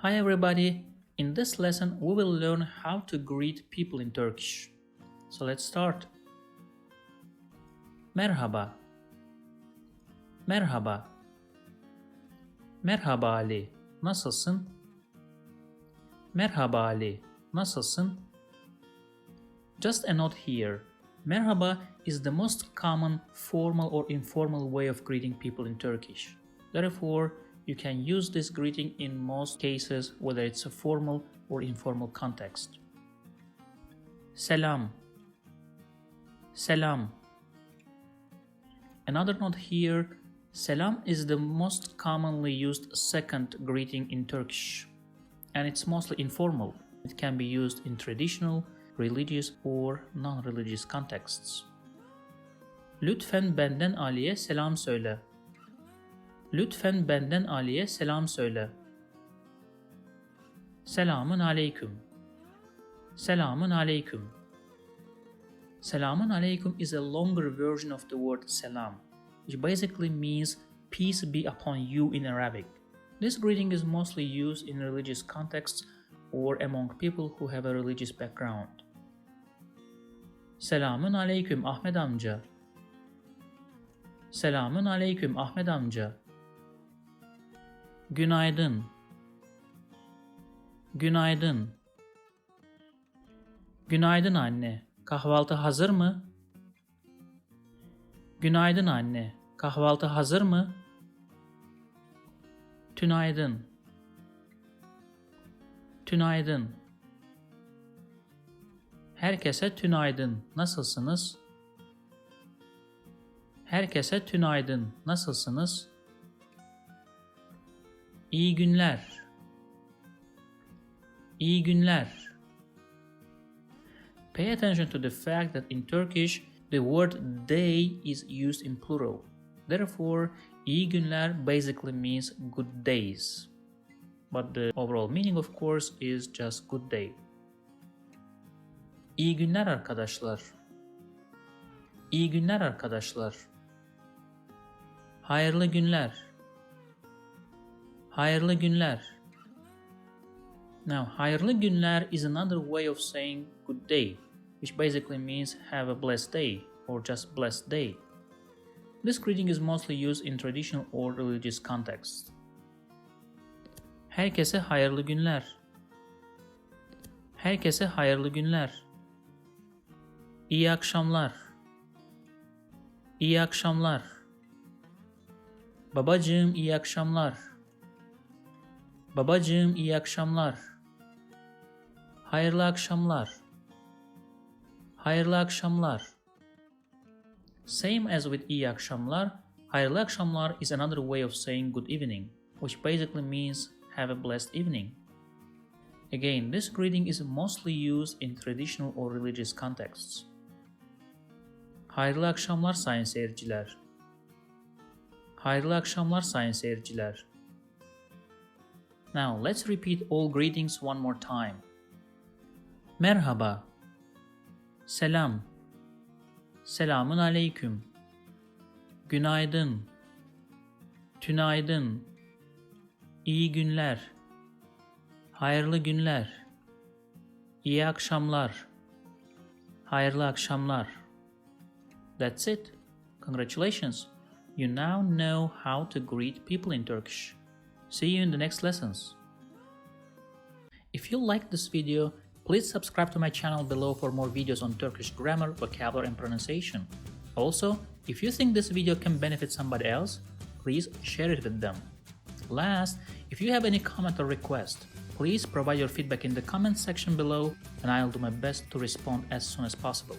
Hi everybody! In this lesson we will learn how to greet people in Turkish. So let's start. Merhaba. Merhaba. Merhaba Ali. Nasılsın? Merhaba Ali. Nasılsın? Just a note here. Merhaba is the most common formal or informal way of greeting people in Turkish. Therefore, you can use this greeting in most cases, whether it's a formal or informal context. Selam. Selam. Another note here, selam is the most commonly used second greeting in Turkish, and it's mostly informal. It can be used in traditional, religious or non-religious contexts. Lütfen benden Ali'ye selam söyle. Lütfen benden Ali'ye selam söyle. Selamun Aleyküm. Selamun Aleyküm. Selamun Aleyküm is a longer version of the word selam, which basically means peace be upon you in Arabic. This greeting is mostly used in religious contexts or among people who have a religious background. Selamun Aleyküm Ahmet amca. Selamun Aleyküm Ahmet amca. Günaydın. Günaydın. Günaydın anne. Kahvaltı hazır mı? Günaydın anne. Kahvaltı hazır mı? Tünaydın. Tünaydın. Herkese tünaydın. Nasılsınız? Herkese tünaydın. Nasılsınız? İyi günler. İyi günler. Pay attention to the fact that in Turkish, the word day is used in plural. Therefore, iyi günler basically means good days. But the overall meaning, of course, is just good day. İyi günler arkadaşlar. İyi günler arkadaşlar. Hayırlı günler. Hayırlı günler. Now, hayırlı günler is another way of saying good day, which basically means have a blessed day or just blessed day. This greeting is mostly used in traditional or religious contexts. Herkese hayırlı günler. Herkese hayırlı günler. İyi akşamlar. İyi akşamlar. Babacığım iyi akşamlar. Babacığım iyi akşamlar. Hayırlı akşamlar. Hayırlı akşamlar. Same as with iyi akşamlar, hayırlı akşamlar is another way of saying good evening, which basically means have a blessed evening. Again, this greeting is mostly used in traditional or religious contexts. Hayırlı akşamlar sayın seyirciler. Hayırlı akşamlar sayın seyirciler. Now, let's repeat all greetings one more time. Merhaba. Selam. Selamun Aleyküm. Günaydın. Tünaydın. İyi günler. Hayırlı günler. İyi akşamlar. Hayırlı akşamlar. That's it. Congratulations. You now know how to greet people in Turkish. See you in the next lessons. If you liked this video, please subscribe to my channel below for more videos on Turkish grammar, vocabulary and pronunciation. Also, if you think this video can benefit somebody else, please share it with them. Last, if you have any comment or request, please provide your feedback in the comment section below and I'll do my best to respond as soon as possible.